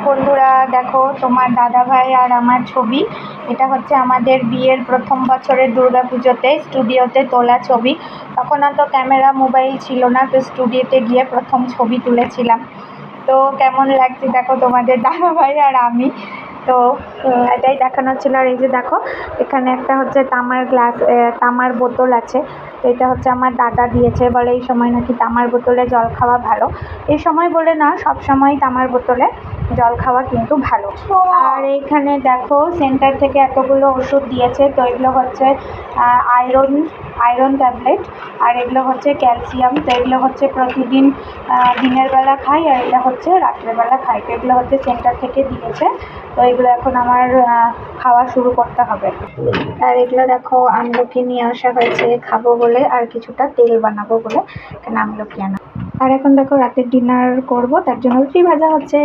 বন্ধুরা দেখো তোমার দাদাভাই আর আমার ছবি। এটা হচ্ছে আমাদের বিয়ের প্রথম বছরের দুর্গাপুজোতে স্টুডিওতে তোলা ছবি। তখন অত ক্যামেরা মোবাইল ছিল না, তো স্টুডিওতে গিয়ে প্রথম ছবি তুলেছিলাম। তো কেমন লাগছে দেখো তোমাদের দাদাভাই আর আমি। তো এটাই দেখানো ছিল। আর এই যে দেখো এখানে একটা হচ্ছে তামার গ্লাস, তামার বোতল আছে। তো এটা হচ্ছে আমার দাদা দিয়েছে, বলে এই সময় নাকি তামার বোতলে জল খাওয়া ভালো। এই সময় বলে না, সব সময় তামার বোতলে জল খাওয়া কিন্তু ভালো। আর এইখানে দেখো সেন্টার থেকে এতগুলো ওষুধ দিয়েছে। তো এগুলো হচ্ছে আয়রন ট্যাবলেট, আর এগুলো হচ্ছে ক্যালসিয়াম। তো এগুলো হচ্ছে প্রতিদিন দিনের বেলা খাই, আর এটা হচ্ছে রাত্রেবেলা খাই। তো এগুলো হচ্ছে সেন্টার থেকে দিয়েছে। তো এগুলো এখন আমার খাওয়া শুরু করতে হবে। আর এগুলো দেখো আমলকি নিয়ে আসা হয়েছে খাবো বলে, আর কিছুটা তেল বানাবো বলে এখানে আমলকি আনা। আর এখন দেখো রাতের ডিনার করব, তার জন্য রুটি ভাজা হচ্ছে।